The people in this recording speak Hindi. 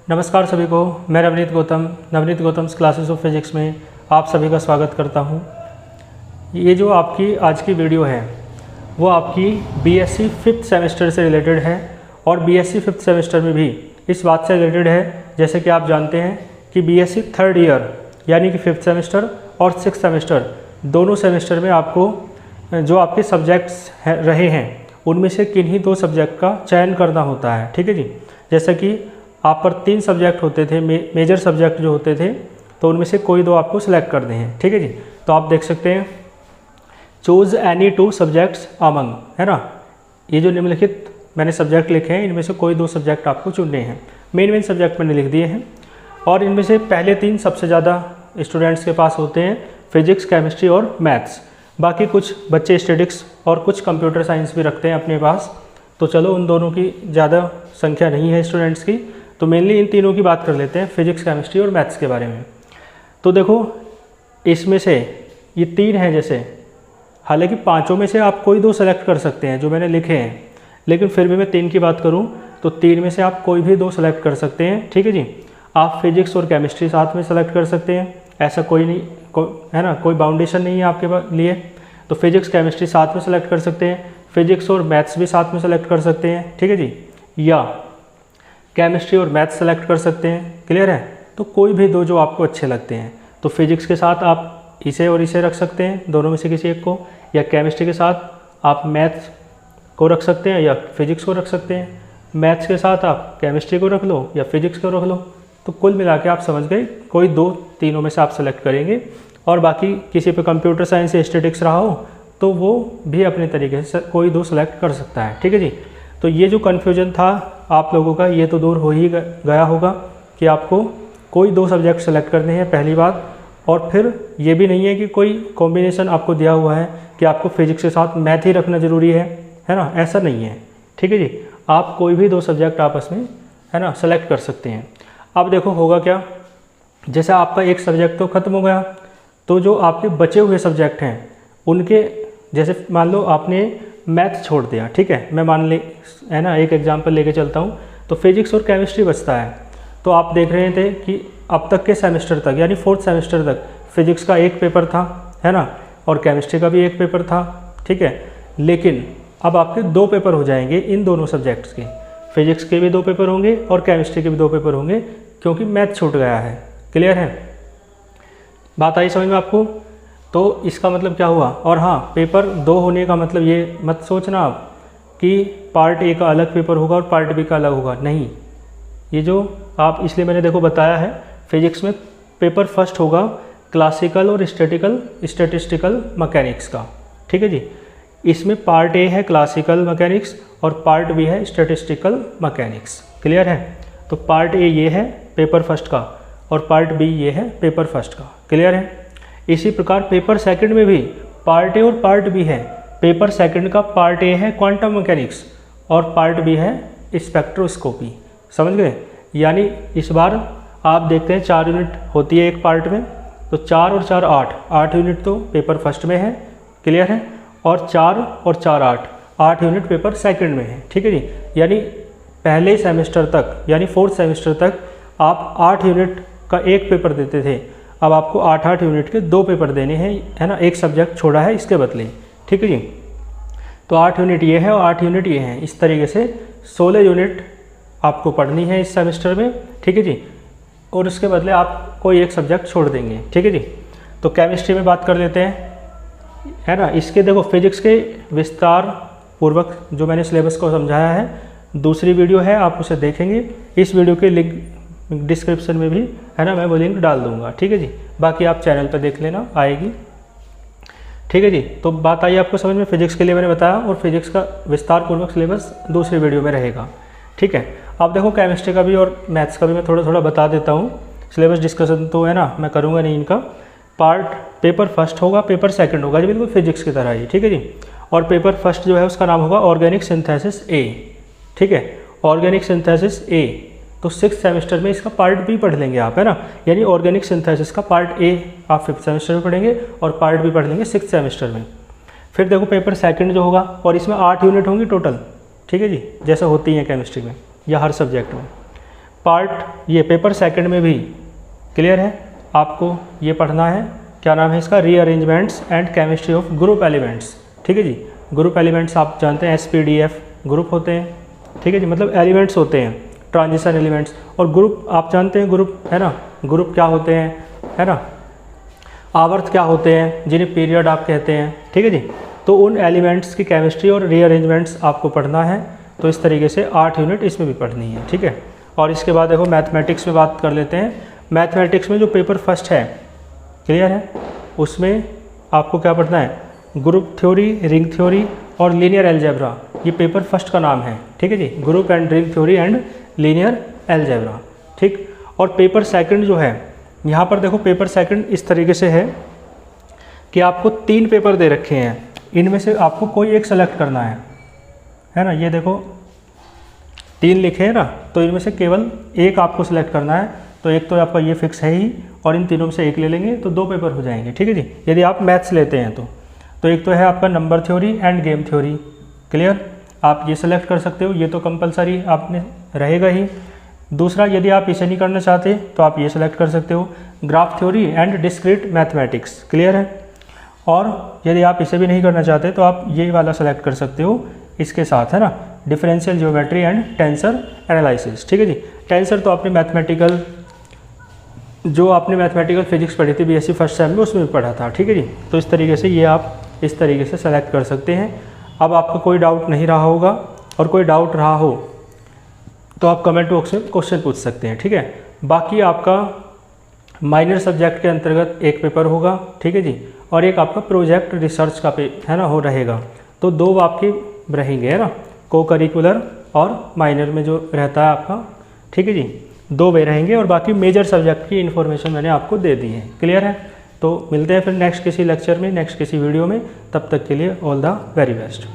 नमस्कार सभी को, मैं Navneet Gautam's classes of physics में आप सभी का स्वागत करता हूं। ये जो आपकी आज की वीडियो है वो आपकी बीएससी 5th सेमेस्टर से रिलेटेड है और बीएससी 5th सेमेस्टर में भी इस बात से रिलेटेड है, जैसे कि आप जानते हैं कि बीएससी 3rd ईयर यानी कि 5th सेमेस्टर और 6th सेमेस्टर दोनों सेमेस्टर में आपको जो आपके सब्जेक्ट्स रहे हैं उनमें से किन्हीं 2 सब्जेक्ट का चयन करना होता है। ठीक है जी। जैसे कि आप पर 3 सब्जेक्ट होते थे, मेजर सब्जेक्ट जो होते थे, तो उनमें से कोई 2 आपको सिलेक्ट करने हैं। ठीक है जी। तो आप देख सकते हैं चूज़ एनी 2 सब्जेक्ट्स अमंग, है ना। ये जो निम्नलिखित मैंने सब्जेक्ट लिखे हैं इनमें से कोई 2 सब्जेक्ट आपको चुनने हैं। मेन सब्जेक्ट मैंने लिख दिए हैं और इनमें से पहले 3 सबसे ज़्यादा स्टूडेंट्स के पास होते हैं, फिजिक्स, केमिस्ट्री और मैथ्स। बाकी कुछ बच्चे स्टैटिक्स और कुछ कंप्यूटर साइंस भी रखते हैं अपने पास। तो चलो उन दोनों की ज़्यादा संख्या नहीं है स्टूडेंट्स की, तो मेनली इन तीनों की बात कर लेते हैं, फिजिक्स, केमिस्ट्री और मैथ्स के बारे में। तो देखो इसमें से ये 3 हैं, जैसे हालांकि 5 में से आप कोई 2 सेलेक्ट कर सकते हैं जो मैंने लिखे हैं, लेकिन फिर भी मैं 3 की बात करूं तो 3 में से आप कोई भी 2 सेलेक्ट कर सकते हैं। ठीक है जी। आप फिजिक्स और केमिस्ट्री साथ में सेलेक्ट कर सकते हैं, ऐसा कोई नहीं है ना, कोई बाउंडेशन नहीं है आपके लिए। तो फिजिक्स केमिस्ट्री साथ में सेलेक्ट कर सकते हैं, फिजिक्स और मैथ्स भी साथ में सेलेक्ट कर सकते हैं। ठीक है जी। या केमिस्ट्री और मैथ्स सेलेक्ट कर सकते हैं। क्लियर है। तो कोई भी 2 जो आपको अच्छे लगते हैं, तो फिजिक्स के साथ आप इसे और इसे रख सकते हैं, दोनों में से किसी एक को, या केमिस्ट्री के साथ आप मैथ्स को रख सकते हैं या फिजिक्स को रख सकते हैं, मैथ्स के साथ आप केमिस्ट्री को रख लो या फिजिक्स को रख लो। तो कुल मिला के आप समझ गए, कोई 2 तीनों में से आप सेलेक्ट करेंगे। और बाकी किसी पे कंप्यूटर साइंस या स्टैटिक्स रहा हो तो वो भी अपने तरीके से कोई 2 सेलेक्ट कर सकता है। ठीक है जी। तो ये जो कन्फ्यूजन था आप लोगों का, ये तो दूर हो ही गया होगा कि आपको कोई 2 सब्जेक्ट सेलेक्ट करने हैं, पहली बात। और फिर ये भी नहीं है कि कोई कॉम्बिनेशन आपको दिया हुआ है कि आपको फिजिक्स के साथ मैथ ही रखना ज़रूरी है ना, ऐसा नहीं है। ठीक है जी। आप कोई भी 2 सब्जेक्ट आपस में, है ना, सेलेक्ट कर सकते हैं। अब देखो होगा क्या, जैसे आपका एक सब्जेक्ट तो ख़त्म हो गया, तो जो आपके बचे हुए सब्जेक्ट हैं उनके, जैसे मान लो आपने मैथ छोड़ दिया, ठीक है, मैं मान ले, है ना, एक एग्जांपल लेके चलता हूँ, तो फिजिक्स और केमिस्ट्री बचता है। तो आप देख रहे थे कि अब तक के सेमेस्टर तक यानी 4th सेमेस्टर तक फिजिक्स का 1 पेपर था, है ना, और केमिस्ट्री का भी 1 पेपर था। ठीक है। लेकिन अब आपके 2 पेपर हो जाएंगे इन दोनों सब्जेक्ट्स के, फिजिक्स के भी 2 पेपर होंगे और केमिस्ट्री के भी 2 पेपर होंगे, क्योंकि मैथ छूट गया है। क्लियर है, बात आई समझ में आपको। तो इसका मतलब क्या हुआ। और हाँ, पेपर 2 होने का मतलब ये मत सोचना आप कि पार्ट ए का अलग पेपर होगा और पार्ट बी का अलग होगा, नहीं। ये जो आप, इसलिए मैंने देखो बताया है, फिजिक्स में पेपर फर्स्ट होगा क्लासिकल और स्टैटिस्टिकल मैकेनिक्स का। ठीक है जी। इसमें पार्ट ए है क्लासिकल मैकेनिक्स और पार्ट बी है स्टैटिस्टिकल मैकेनिक्स। क्लियर है। तो पार्ट ए ये है पेपर फर्स्ट का और पार्ट बी ये है पेपर फर्स्ट का। क्लियर है। इसी प्रकार पेपर सेकंड में भी पार्ट ए और पार्ट बी है। पेपर सेकंड का पार्ट ए है क्वांटम मैकेनिक्स और पार्ट बी है स्पेक्ट्रोस्कोपी। समझ गए। यानी इस बार आप देखते हैं 4 यूनिट होती है एक पार्ट में, तो 4 और 4 8 यूनिट तो पेपर फर्स्ट में है। क्लियर है। और 4 और 4 8 यूनिट पेपर सेकंड में है। ठीक है जी। यानी पहले सेमेस्टर तक यानी 4th सेमेस्टर तक आप 8 यूनिट का 1 पेपर देते थे, अब आपको 8 यूनिट के 2 पेपर देने हैं, है ना, 1 सब्जेक्ट छोड़ा है इसके बदले। ठीक है जी। तो 8 यूनिट ये है और 8 यूनिट ये हैं। इस तरीके से 16 यूनिट आपको पढ़नी है इस सेमेस्टर में। ठीक है जी। और उसके बदले आप कोई 1 सब्जेक्ट छोड़ देंगे। ठीक है जी। तो केमिस्ट्री में बात कर लेते हैं, है ना। इसके देखो फिजिक्स के विस्तार पूर्वक जो मैंने सिलेबस को समझाया है, दूसरी वीडियो है, आप उसे देखेंगे। इस वीडियो के लिंक डिस्क्रिप्शन में भी, है ना, मैं वो लिंक डाल दूंगा। ठीक है जी। बाकी आप चैनल पर देख लेना, आएगी। ठीक है जी। तो बात आई आपको समझ में, फिजिक्स के लिए मैंने बताया, और फिजिक्स का विस्तार पूर्वक सिलेबस दूसरी वीडियो में रहेगा। ठीक है। अब देखो केमिस्ट्री का भी और मैथ्स का भी मैं थोड़ा थोड़ा बता देता हूँ। सिलेबस डिस्कशन तो, है ना, मैं करूँगा नहीं इनका। पार्ट पेपर फर्स्ट होगा, पेपर सेकंड होगा जी, बिल्कुल फिजिक्स की तरह ही। ठीक है जी। और पेपर फर्स्ट जो है उसका नाम होगा ऑर्गेनिक सिंथेसिस ए। ठीक है। ऑर्गेनिक सिंथेसिस ए। तो 6th सेमेस्टर में इसका पार्ट बी पढ़ लेंगे आप, है ना। यानी ऑर्गेनिक सिंथेसिस का पार्ट ए आप 5th सेमेस्टर में पढ़ेंगे और पार्ट बी पढ़ लेंगे 6th सेमेस्टर में। फिर देखो पेपर सेकंड जो होगा, और इसमें 8 यूनिट होंगी टोटल। ठीक है जी, जैसे होती हैं केमिस्ट्री में या हर सब्जेक्ट में। पार्ट ये पेपर सेकंड में भी क्लियर है, आपको ये पढ़ना है, क्या नाम है इसका, rearrangements and chemistry of group elements. ठीक है जी, ग्रुप एलिमेंट्स आप जानते हैं SPDF ग्रुप होते हैं। ठीक है जी, मतलब एलिमेंट्स होते हैं, ट्रांजिशन एलिमेंट्स। और ग्रुप आप जानते हैं, ग्रुप है ना, ग्रुप क्या होते हैं, है ना, आवर्त क्या होते हैं, जिन्हें पीरियड आप कहते हैं। ठीक है जी, तो उन एलिमेंट्स की केमिस्ट्री और रीअरेंजमेंट्स आपको पढ़ना है। तो इस तरीके से 8 यूनिट इसमें भी पढ़नी है। ठीक है, और इसके बाद देखो मैथमेटिक्स में बात कर लेते हैं। मैथमेटिक्स में जो पेपर फर्स्ट है, क्लियर है, उसमें आपको क्या पढ़ना है, ग्रुप थ्योरी, रिंग थ्योरी और लीनियर अलजेब्रा, ये पेपर फर्स्ट का नाम है। ठीक है जी, group and ring theory and linear algebra. ठीक, और पेपर सेकंड जो है, यहाँ पर देखो पेपर सेकंड इस तरीके से है कि आपको 3 पेपर दे रखे हैं, इनमें से आपको कोई एक सेलेक्ट करना है ना। ये देखो 3 लिखे हैं ना, तो इनमें से केवल एक आपको सेलेक्ट करना है। तो एक तो आपका ये फिक्स है ही, और इन तीनों में से एक ले लेंगे तो 2 पेपर हो जाएंगे। ठीक है जी, यदि आप मैथ्स लेते हैं तो एक तो है आपका number theory end game theory, clear, आप ये सेलेक्ट कर सकते हो, ये तो कंपलसरी आपने रहेगा ही। दूसरा, यदि आप इसे नहीं करना चाहते तो आप ये सेलेक्ट कर सकते हो, graph theory and discrete mathematics, clear है। और यदि आप इसे भी नहीं करना चाहते तो आप ये वाला सेलेक्ट कर सकते हो इसके साथ, है ना, differential geometry and tensor analysis. ठीक है जी, टेंसर तो आपने मैथमेटिकल फिजिक्स पढ़ी थी BSc फर्स्ट सेम में, उसमें भी पढ़ा था। ठीक है जी, तो इस तरीके से ये आप इस तरीके से सेलेक्ट कर सकते हैं। अब आपका कोई डाउट नहीं रहा होगा, और कोई डाउट रहा हो तो आप कमेंट बॉक्स में क्वेश्चन पूछ सकते हैं। ठीक है, बाकी आपका माइनर सब्जेक्ट के अंतर्गत एक पेपर होगा। ठीक है जी, और एक आपका प्रोजेक्ट रिसर्च का है ना हो रहेगा। तो 2 आपके रहेंगे, है ना, को करिकुलर और माइनर में जो रहता है आपका। ठीक है जी, 2 वे रहेंगे, और बाकी मेजर सब्जेक्ट की इन्फॉर्मेशन मैंने आपको दे दी है, क्लियर है। तो मिलते हैं फिर नेक्स्ट किसी लेक्चर में, नेक्स्ट किसी वीडियो में, तब तक के लिए ऑल द वेरी बेस्ट।